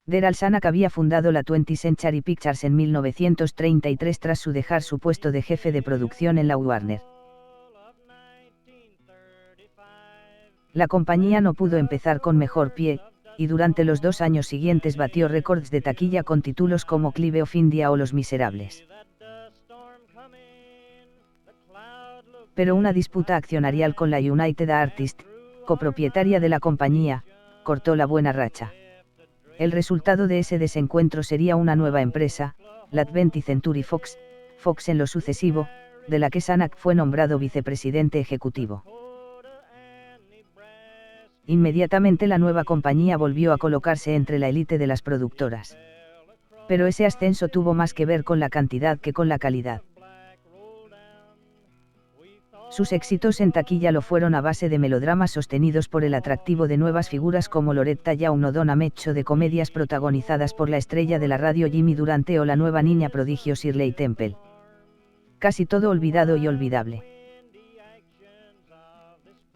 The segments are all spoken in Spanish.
Daryl Zanuck había fundado la 20th Century Pictures en 1933 tras su dejar su puesto de jefe de producción en la Warner. La compañía no pudo empezar con mejor pie, y durante los 2 años siguientes batió récords de taquilla con títulos como Clive of India o Los Miserables. Pero una disputa accionarial con la United Artists, copropietaria de la compañía, cortó la buena racha. El resultado de ese desencuentro sería una nueva empresa, la 20th Century Fox, Fox en lo sucesivo, de la que Zanuck fue nombrado vicepresidente ejecutivo. Inmediatamente la nueva compañía volvió a colocarse entre la élite de las productoras. Pero ese ascenso tuvo más que ver con la cantidad que con la calidad. Sus éxitos en taquilla lo fueron a base de melodramas sostenidos por el atractivo de nuevas figuras como Loretta Young o Donna Meach, o de comedias protagonizadas por la estrella de la radio Jimmy Durante o la nueva niña prodigio Shirley Temple. Casi todo olvidado y olvidable.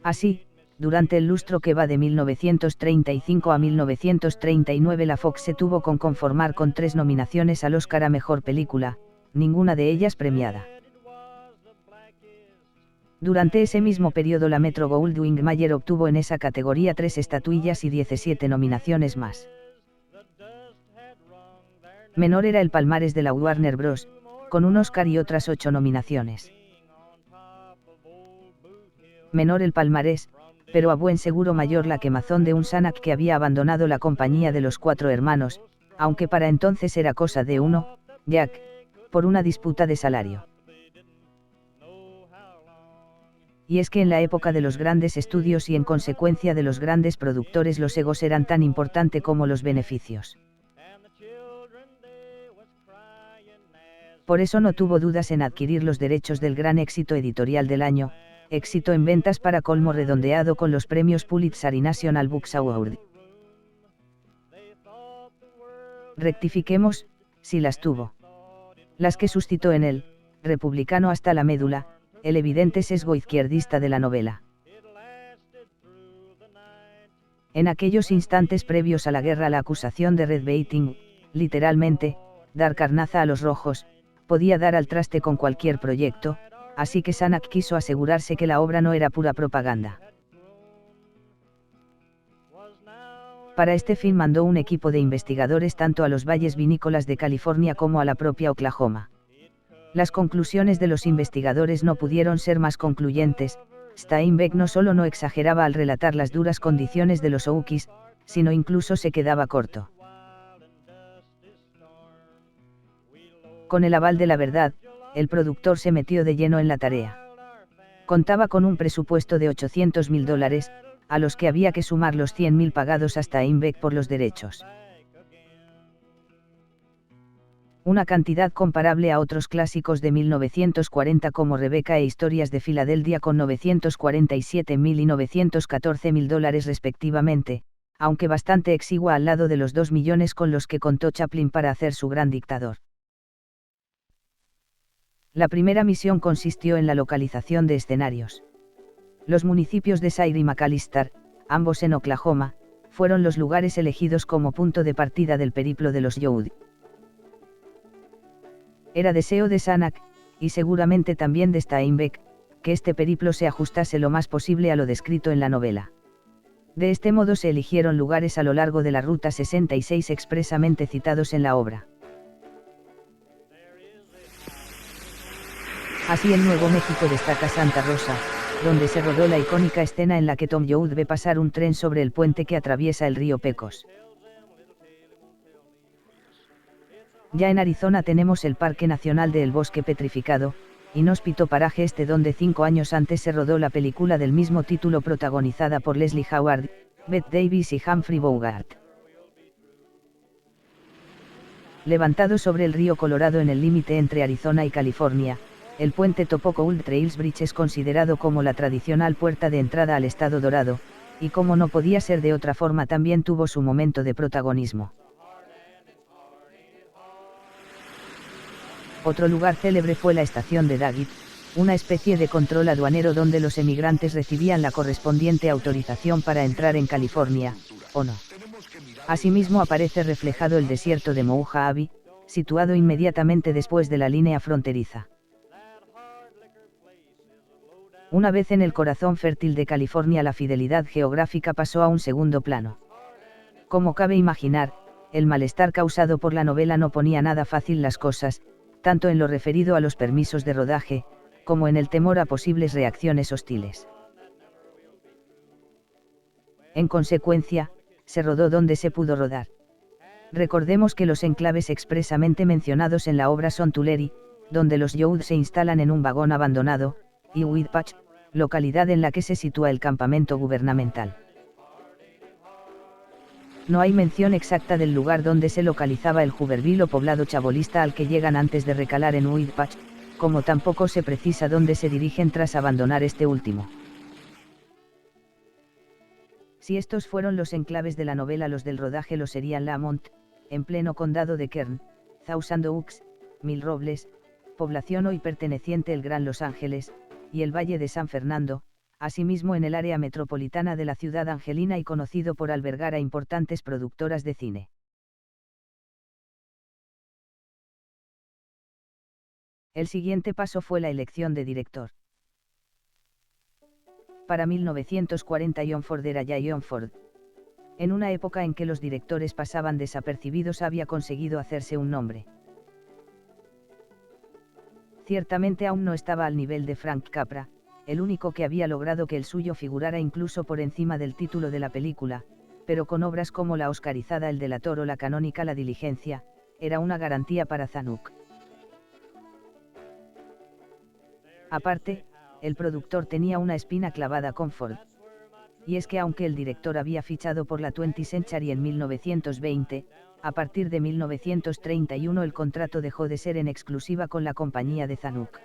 Así, durante el lustro que va de 1935 a 1939 la Fox se tuvo con conformar con 3 nominaciones al Oscar a Mejor Película, ninguna de ellas premiada. Durante ese mismo periodo la Metro-Goldwyn-Mayer obtuvo en esa categoría 3 estatuillas y 17 nominaciones más. Menor era el palmarés de la Warner Bros., con un Oscar y otras 8 nominaciones. Menor el palmarés, pero a buen seguro mayor la quemazón de un Zanuck que había abandonado la compañía de los 4 hermanos, aunque para entonces era cosa de uno, Jack, por una disputa de salario. Y es que en la época de los grandes estudios y en consecuencia de los grandes productores los egos eran tan importantes como los beneficios. Por eso no tuvo dudas en adquirir los derechos del gran éxito editorial del año, éxito en ventas para colmo redondeado con los premios Pulitzer y National Books Award. Rectifiquemos, si las tuvo. Las que suscitó en él, republicano hasta la médula, el evidente sesgo izquierdista de la novela. En aquellos instantes previos a la guerra la acusación de red-baiting, literalmente, dar carnaza a los rojos, podía dar al traste con cualquier proyecto, así que Zanuck quiso asegurarse que la obra no era pura propaganda. Para este fin mandó un equipo de investigadores tanto a los valles vinícolas de California como a la propia Oklahoma. Las conclusiones de los investigadores no pudieron ser más concluyentes. Steinbeck no solo no exageraba al relatar las duras condiciones de los Okies, sino incluso se quedaba corto. Con el aval de la verdad, el productor se metió de lleno en la tarea. Contaba con un presupuesto de $800.000, a los que había que sumar los $100.000 pagados a Steinbeck por los derechos. Una cantidad comparable a otros clásicos de 1940 como Rebecca e Historias de Filadelfia con $947.000 y $914.000 respectivamente, aunque bastante exigua al lado de los 2 millones con los que contó Chaplin para hacer Su Gran Dictador. La primera misión consistió en la localización de escenarios. Los municipios de Sayre y McAllister, ambos en Oklahoma, fueron los lugares elegidos como punto de partida del periplo de los Youth. Era deseo de Zanuck, y seguramente también de Steinbeck, que este periplo se ajustase lo más posible a lo descrito en la novela. De este modo se eligieron lugares a lo largo de la Ruta 66 expresamente citados en la obra. Así en Nuevo México destaca Santa Rosa, donde se rodó la icónica escena en la que Tom Youth ve pasar un tren sobre el puente que atraviesa el río Pecos. Ya en Arizona tenemos el Parque Nacional de El Bosque Petrificado, inhóspito paraje este donde 5 años antes se rodó la película del mismo título protagonizada por Leslie Howard, Bette Davis y Humphrey Bogart. Levantado sobre el río Colorado en el límite entre Arizona y California, el puente Topeka Old Trails Bridge es considerado como la tradicional puerta de entrada al Estado Dorado, y como no podía ser de otra forma también tuvo su momento de protagonismo. Otro lugar célebre fue la estación de Daggett, una especie de control aduanero donde los emigrantes recibían la correspondiente autorización para entrar en California, ¿o no? Asimismo aparece reflejado el desierto de Mojave, situado inmediatamente después de la línea fronteriza. Una vez en el corazón fértil de California, la fidelidad geográfica pasó a un segundo plano. Como cabe imaginar, el malestar causado por la novela no ponía nada fácil las cosas, tanto en lo referido a los permisos de rodaje, como en el temor a posibles reacciones hostiles. En consecuencia, se rodó donde se pudo rodar. Recordemos que los enclaves expresamente mencionados en la obra son Tulare, donde los Youth se instalan en un vagón abandonado, y Whitpatch, localidad en la que se sitúa el campamento gubernamental. No hay mención exacta del lugar donde se localizaba el Hooverville o poblado chabolista al que llegan antes de recalar en Whitpatch, como tampoco se precisa dónde se dirigen tras abandonar este último. Si estos fueron los enclaves de la novela, los del rodaje lo serían Lamont, en pleno condado de Kern, Thousand Oaks, Mil Robles, población hoy perteneciente al Gran Los Ángeles, y el Valle de San Fernando, asimismo en el área metropolitana de la ciudad angelina y conocido por albergar a importantes productoras de cine. El siguiente paso fue la elección de director. Para 1940 John Ford era ya John Ford. En una época en que los directores pasaban desapercibidos, había conseguido hacerse un nombre. Ciertamente aún no estaba al nivel de Frank Capra, el único que había logrado que el suyo figurara incluso por encima del título de la película, pero con obras como la oscarizada El delator o la canónica La diligencia, era una garantía para Zanuck. Aparte, el productor tenía una espina clavada con Ford. Y es que aunque el director había fichado por la 20th Century en 1920, a partir de 1931 el contrato dejó de ser en exclusiva con la compañía de Zanuck.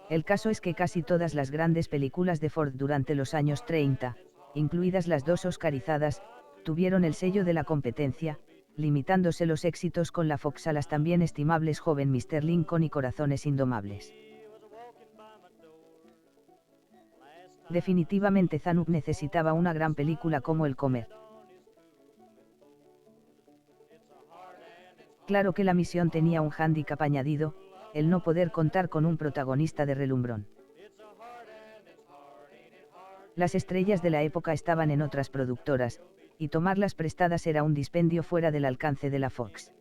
El caso es que casi todas las grandes películas de Ford durante los años 30, incluidas las dos oscarizadas, tuvieron el sello de la competencia, limitándose los éxitos con la Fox a las también estimables Joven Mr. Lincoln y Corazones Indomables. Definitivamente Zanuck necesitaba una gran película como El Comer. Claro que la misión tenía un hándicap añadido, el no poder contar con un protagonista de relumbrón. Las estrellas de la época estaban en otras productoras, y tomarlas prestadas era un dispendio fuera del alcance de la Fox.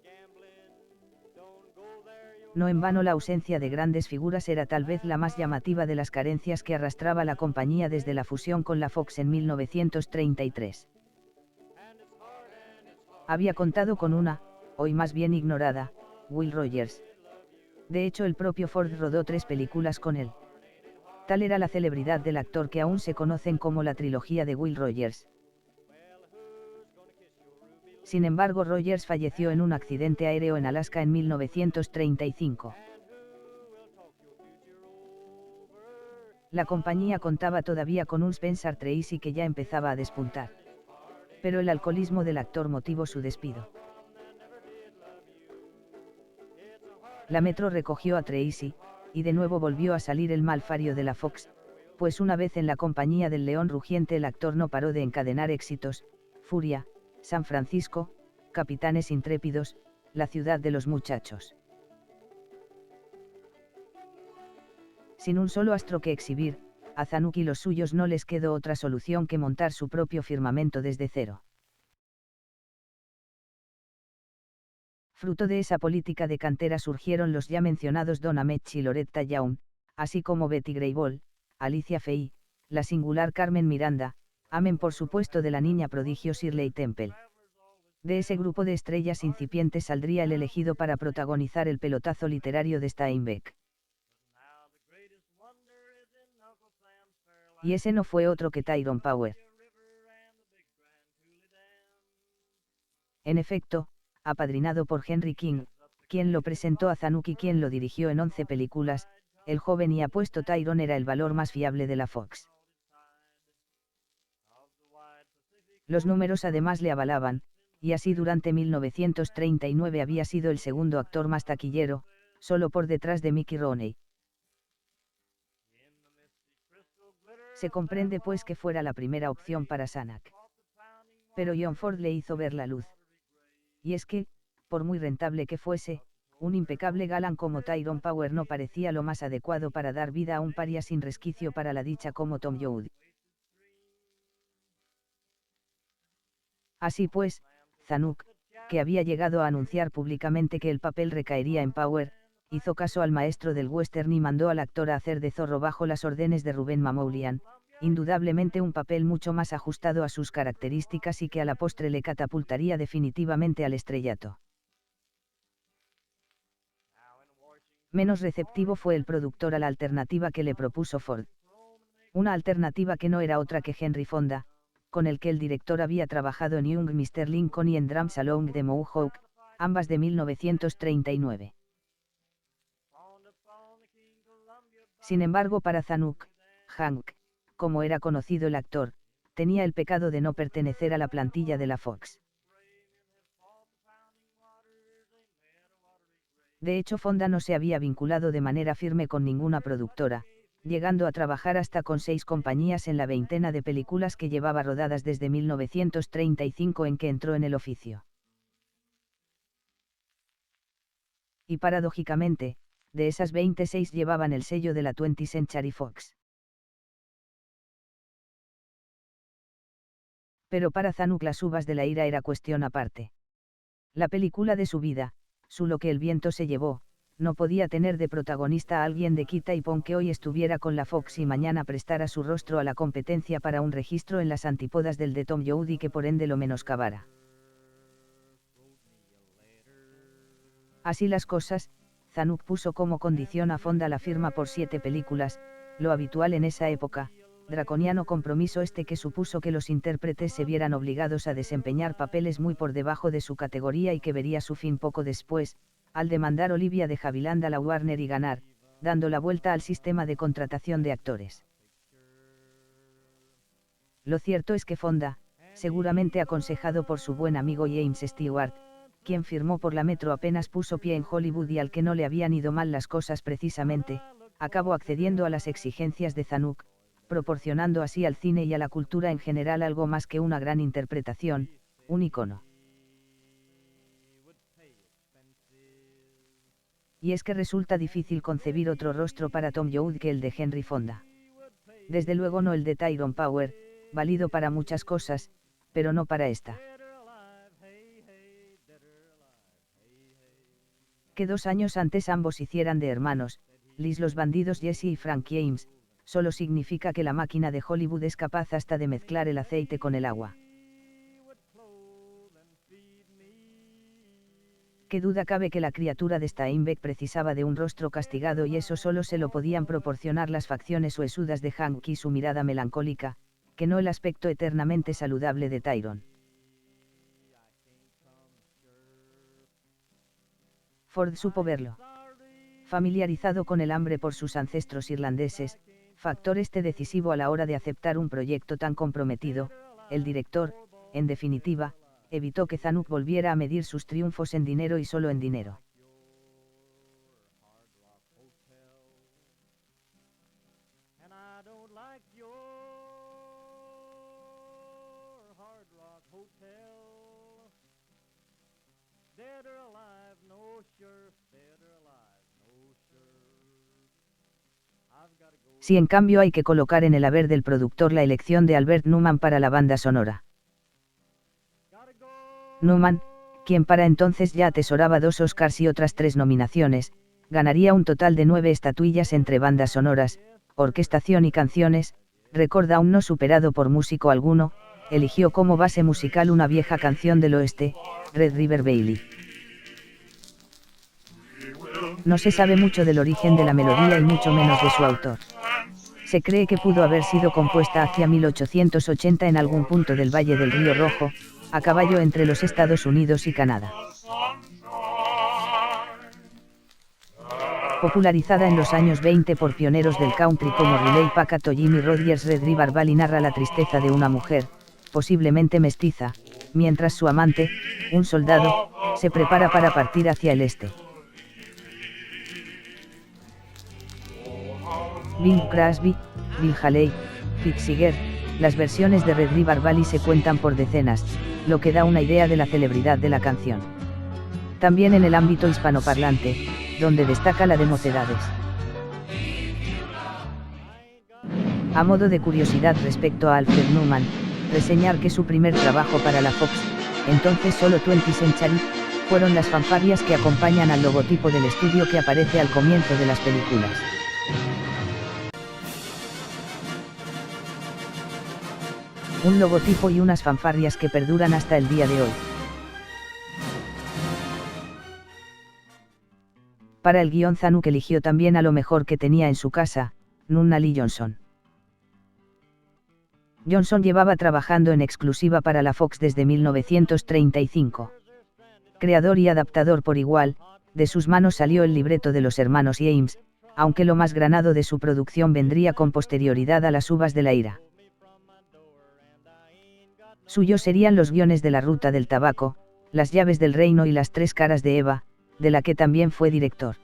No en vano la ausencia de grandes figuras era tal vez la más llamativa de las carencias que arrastraba la compañía desde la fusión con la Fox en 1933. Había contado con una, hoy más bien ignorada, Will Rogers. De hecho, el propio Ford rodó 3 películas con él. Tal era la celebridad del actor que aún se conocen como la trilogía de Will Rogers. Sin embargo, Rogers falleció en un accidente aéreo en Alaska en 1935. La compañía contaba todavía con un Spencer Tracy que ya empezaba a despuntar. Pero el alcoholismo del actor motivó su despido. La Metro recogió a Tracy, y de nuevo volvió a salir el malfario de la Fox, pues una vez en la compañía del León Rugiente el actor no paró de encadenar éxitos: Furia, San Francisco, Capitanes Intrépidos, La ciudad de los muchachos. Sin un solo astro que exhibir, a Zanuck y los suyos no les quedó otra solución que montar su propio firmamento desde cero. Fruto de esa política de cantera surgieron los ya mencionados Don Ameche y Loretta Young, así como Betty Grable, Alicia Faye, la singular Carmen Miranda, amén por supuesto de la niña prodigio Shirley Temple. De ese grupo de estrellas incipientes saldría el elegido para protagonizar el pelotazo literario de Steinbeck. Y ese no fue otro que Tyrone Power. En efecto, apadrinado por Henry King, quien lo presentó a Zanuck y quien lo dirigió en 11 películas, el joven y apuesto Tyrone era el valor más fiable de la Fox. Los números además le avalaban, y así durante 1939 había sido el segundo actor más taquillero, solo por detrás de Mickey Rooney. Se comprende pues que fuera la primera opción para Zanuck. Pero John Ford le hizo ver la luz. Y es que, por muy rentable que fuese, un impecable galán como Tyrone Power no parecía lo más adecuado para dar vida a un paria sin resquicio para la dicha como Tom Joad. Así pues, Zanuck, que había llegado a anunciar públicamente que el papel recaería en Power, hizo caso al maestro del western y mandó al actor a hacer de Zorro bajo las órdenes de Ruben Mamoulian, indudablemente un papel mucho más ajustado a sus características y que a la postre le catapultaría definitivamente al estrellato. Menos receptivo fue el productor a la alternativa que le propuso Ford. Una alternativa que no era otra que Henry Fonda, con el que el director había trabajado en Young Mr. Lincoln y en Drums Along the Mohawk, ambas de 1939. Sin embargo, para Zanuck, Hank, como era conocido el actor, tenía el pecado de no pertenecer a la plantilla de la Fox. De hecho, Fonda no se había vinculado de manera firme con ninguna productora, llegando a trabajar hasta con 6 compañías en la veintena de películas que llevaba rodadas desde 1935 en que entró en el oficio. Y paradójicamente, de esas 26 llevaban el sello de la 20th Century Fox. Pero para Zanuck las uvas de la ira era cuestión aparte. La película de su vida, Lo que el viento se llevó, no podía tener de protagonista a alguien de quita y pon que hoy estuviera con la Fox y mañana prestara su rostro a la competencia para un registro en las antípodas del de Tom Joad y que por ende lo menoscabara. Así las cosas, Zanuck puso como condición a Fonda la firma por 7 películas, lo habitual en esa época, draconiano compromiso este que supuso que los intérpretes se vieran obligados a desempeñar papeles muy por debajo de su categoría y que vería su fin poco después, al demandar Olivia de Havilland a la Warner y ganar, dando la vuelta al sistema de contratación de actores. Lo cierto es que Fonda, seguramente aconsejado por su buen amigo James Stewart, quien firmó por la Metro apenas puso pie en Hollywood y al que no le habían ido mal las cosas precisamente, acabó accediendo a las exigencias de Zanuck, proporcionando así al cine y a la cultura en general algo más que una gran interpretación, un icono. Y es que resulta difícil concebir otro rostro para Tom Joad que el de Henry Fonda. Desde luego no el de Tyrone Power, válido para muchas cosas, pero no para esta. Que 2 años antes ambos hicieran de hermanos, Liz los bandidos Jesse y Frank James, solo significa que la máquina de Hollywood es capaz hasta de mezclar el aceite con el agua. Qué duda cabe que la criatura de Steinbeck precisaba de un rostro castigado y eso solo se lo podían proporcionar las facciones huesudas de Hank y su mirada melancólica, que no el aspecto eternamente saludable de Tyrone. Ford supo verlo. Familiarizado con el hambre por sus ancestros irlandeses, factor este decisivo a la hora de aceptar un proyecto tan comprometido, el director, en definitiva, evitó que Zanuck volviera a medir sus triunfos en dinero y solo en dinero. Si en cambio hay que colocar en el haber del productor la elección de Albert Newman para la banda sonora. Newman, quien para entonces ya atesoraba 2 Oscars y otras 3 nominaciones, ganaría un total de 9 estatuillas entre bandas sonoras, orquestación y canciones, récord aún no superado por músico alguno, eligió como base musical una vieja canción del oeste, Red River Bailey. No se sabe mucho del origen de la melodía y mucho menos de su autor. Se cree que pudo haber sido compuesta hacia 1880 en algún punto del Valle del Río Rojo, a caballo entre los Estados Unidos y Canadá. Popularizada en los años 20 por pioneros del country como Riley Packard o Jimmy Rodgers, Red River Valley narra la tristeza de una mujer, posiblemente mestiza, mientras su amante, un soldado, se prepara para partir hacia el este. Bing Crosby, Bill Haley, Pete Seeger, las versiones de Red River Valley se cuentan por decenas, lo que da una idea de la celebridad de la canción. También en el ámbito hispanoparlante, donde destaca la de Mocedades. A modo de curiosidad respecto a Alfred Newman, reseñar que su primer trabajo para la Fox, entonces solo 20th Century, fueron las fanfarrias que acompañan al logotipo del estudio que aparece al comienzo de las películas. Un logotipo y unas fanfarrias que perduran hasta el día de hoy. Para el guión, Zanuck eligió también a lo mejor que tenía en su casa, Nunnally Johnson. Johnson llevaba trabajando en exclusiva para la Fox desde 1935. Creador y adaptador por igual, de sus manos salió el libreto de los hermanos James, aunque lo más granado de su producción vendría con posterioridad a las uvas de la ira. Suyos serían los guiones de La Ruta del Tabaco, Las Llaves del Reino y Las Tres Caras de Eva, de la que también fue director.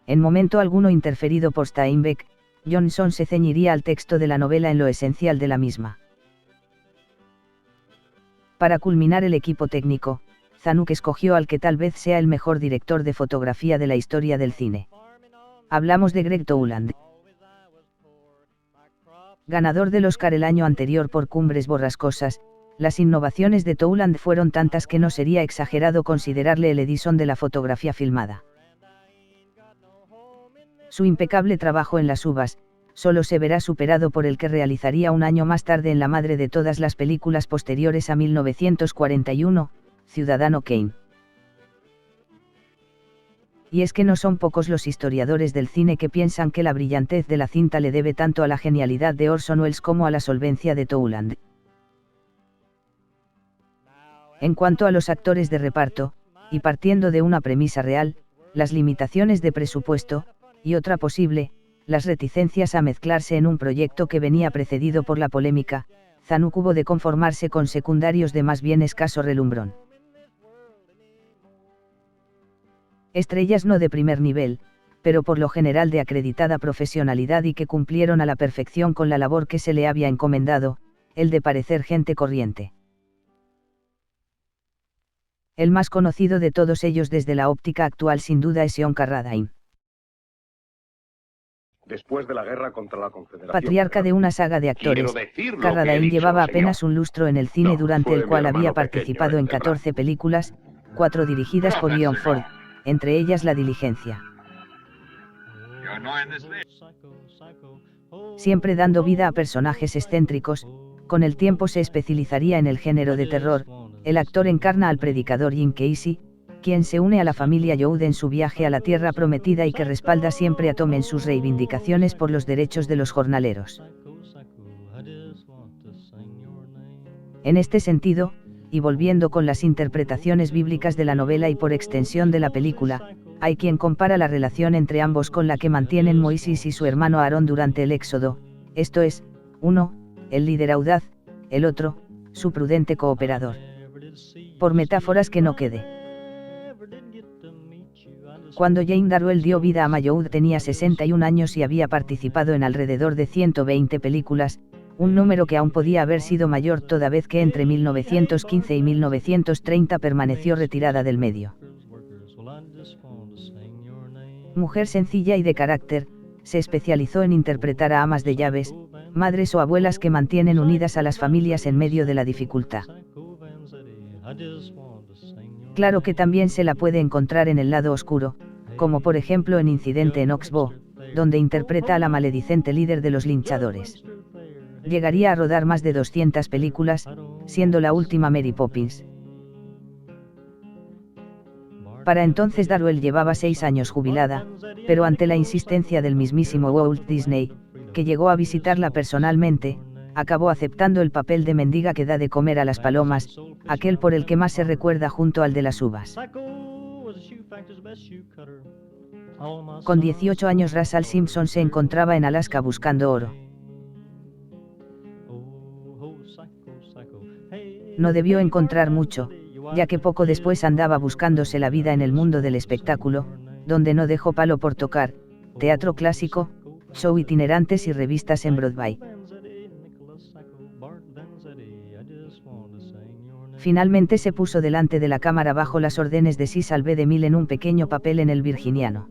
En momento alguno interferido por Steinbeck, Johnson se ceñiría al texto de la novela en lo esencial de la misma. Para culminar el equipo técnico, Zanuck escogió al que tal vez sea el mejor director de fotografía de la historia del cine. Hablamos de Greg Toland. Ganador del Oscar el año anterior por Cumbres Borrascosas, las innovaciones de Toland fueron tantas que no sería exagerado considerarle el Edison de la fotografía filmada. Su impecable trabajo en las uvas, solo se verá superado por el que realizaría un año más tarde en la madre de todas las películas posteriores a 1941, Ciudadano Kane. Y es que no son pocos los historiadores del cine que piensan que la brillantez de la cinta le debe tanto a la genialidad de Orson Welles como a la solvencia de Toland. En cuanto a los actores de reparto, y partiendo de una premisa real, las limitaciones de presupuesto, y otra posible, las reticencias a mezclarse en un proyecto que venía precedido por la polémica, Zanuck hubo de conformarse con secundarios de más bien escaso relumbrón. Estrellas no de primer nivel, pero por lo general de acreditada profesionalidad y que cumplieron a la perfección con la labor que se le había encomendado, el de parecer gente corriente. El más conocido de todos ellos desde la óptica actual sin duda es John Carradine. Después de la guerra contra la Confederación. Patriarca de una saga de actores, Carradine llevaba apenas un lustro en el cine durante el cual había participado en 14 películas, 4 dirigidas por John Ford, entre ellas La Diligencia. Siempre dando vida a personajes excéntricos, con el tiempo se especializaría en el género de terror. El actor encarna al predicador Jim Casey, quien se une a la familia Youd en su viaje a la Tierra Prometida y que respalda siempre a Tom en sus reivindicaciones por los derechos de los jornaleros. En este sentido, y volviendo con las interpretaciones bíblicas de la novela y por extensión de la película, hay quien compara la relación entre ambos con la que mantienen Moisés y su hermano Aarón durante el Éxodo, esto es, uno, el líder audaz, el otro, su prudente cooperador. Por metáforas que no quede. Cuando Jane Darwell dio vida a Mayoud tenía 61 años y había participado en alrededor de 120 películas, un número que aún podía haber sido mayor toda vez que entre 1915 y 1930 permaneció retirada del medio. Mujer sencilla y de carácter, se especializó en interpretar a amas de llaves, madres o abuelas que mantienen unidas a las familias en medio de la dificultad. Claro que también se la puede encontrar en el lado oscuro, como por ejemplo en Incidente en Oxbow, donde interpreta a la maledicente líder de los linchadores. Llegaría a rodar más de 200 películas, siendo la última Mary Poppins. Para entonces Darwell llevaba 6 años jubilada, pero ante la insistencia del mismísimo Walt Disney, que llegó a visitarla personalmente, acabó aceptando el papel de mendiga que da de comer a las palomas, aquel por el que más se recuerda junto al de las uvas. Con 18 años Russell Simpson se encontraba en Alaska buscando oro. No debió encontrar mucho, ya que poco después andaba buscándose la vida en el mundo del espectáculo, donde no dejó palo por tocar, teatro clásico, show itinerantes y revistas en Broadway. Finalmente se puso delante de la cámara bajo las órdenes de Cecil B. DeMille en un pequeño papel en El Virginiano.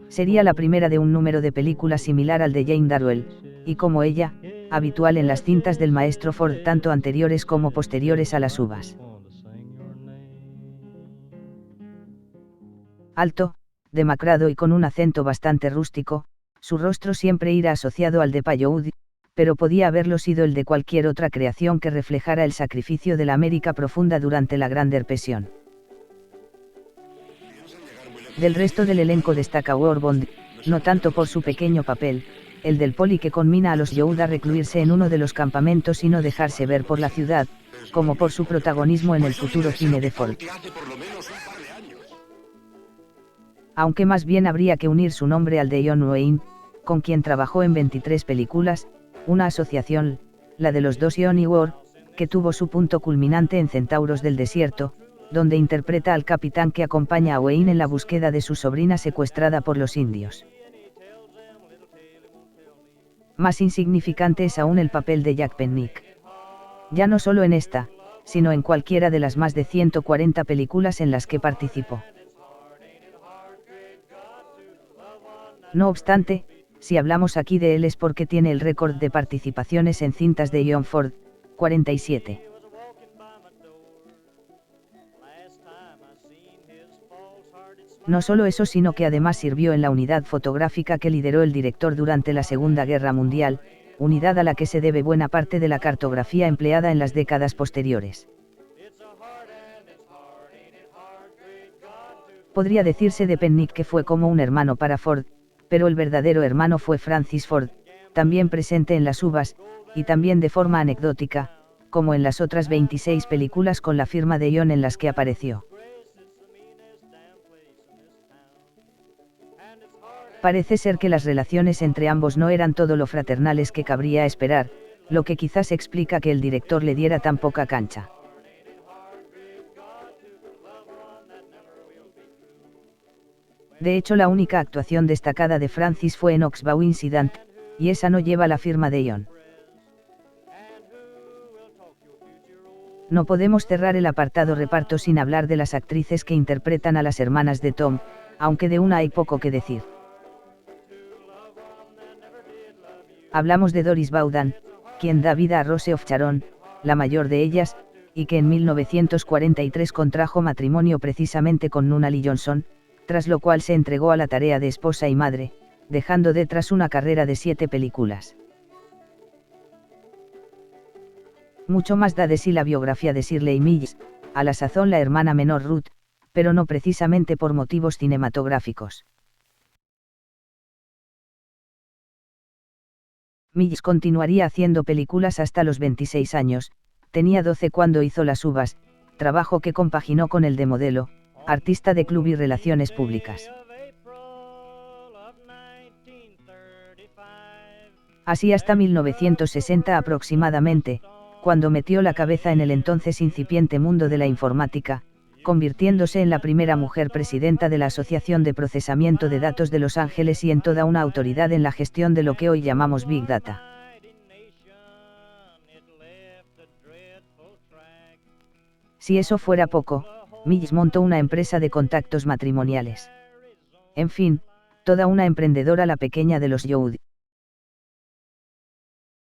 Sería la primera de un número de películas similar al de Jane Darwell, y como ella, habitual en las cintas del maestro Ford tanto anteriores como posteriores a las uvas. Alto, demacrado y con un acento bastante rústico, su rostro siempre irá asociado al de Paywood, pero podía haberlo sido el de cualquier otra creación que reflejara el sacrificio de la América profunda durante la Gran Depresión. Del resto del elenco destaca Ward Bond, no tanto por su pequeño papel, el del poli que conmina a los Youth a recluirse en uno de los campamentos y no dejarse ver por la ciudad, como por su protagonismo en el futuro cine de Ford. Aunque más bien habría que unir su nombre al de John Wayne, con quien trabajó en 23 películas, una asociación, la de los dos John y Ward, que tuvo su punto culminante en Centauros del Desierto, donde interpreta al capitán que acompaña a Wayne en la búsqueda de su sobrina secuestrada por los indios. Más insignificante es aún el papel de Jack Pennick. Ya no solo en esta, sino en cualquiera de las más de 140 películas en las que participó. No obstante, si hablamos aquí de él es porque tiene el récord de participaciones en cintas de John Ford, 47. No solo eso, sino que además sirvió en la unidad fotográfica que lideró el director durante la Segunda Guerra Mundial, unidad a la que se debe buena parte de la cartografía empleada en las décadas posteriores. Podría decirse de Pennick que fue como un hermano para Ford, pero el verdadero hermano fue Francis Ford, también presente en Las uvas, y también de forma anecdótica, como en las otras 26 películas con la firma de John en las que apareció. Parece ser que las relaciones entre ambos no eran todo lo fraternales que cabría esperar, lo que quizás explica que el director le diera tan poca cancha. De hecho, la única actuación destacada de Francis fue en Oxbow Incident, y esa no lleva la firma de John. No podemos cerrar el apartado reparto sin hablar de las actrices que interpretan a las hermanas de Tom, aunque de una hay poco que decir. Hablamos de Doris Vaughan, quien da vida a Rose of Sharon, la mayor de ellas, y que en 1943 contrajo matrimonio precisamente con Nunnally Johnson, tras lo cual se entregó a la tarea de esposa y madre, dejando detrás una carrera de 7 películas. Mucho más da de sí la biografía de Shirley Mills, a la sazón la hermana menor Ruth, pero no precisamente por motivos cinematográficos. Mills continuaría haciendo películas hasta los 26 años, tenía 12 cuando hizo Las uvas, trabajo que compaginó con el de modelo, artista de club y relaciones públicas. Así hasta 1960 aproximadamente, cuando metió la cabeza en el entonces incipiente mundo de la informática, convirtiéndose en la primera mujer presidenta de la Asociación de Procesamiento de Datos de Los Ángeles y en toda una autoridad en la gestión de lo que hoy llamamos Big Data. Si eso fuera poco, Mills montó una empresa de contactos matrimoniales. En fin, toda una emprendedora la pequeña de los Youth.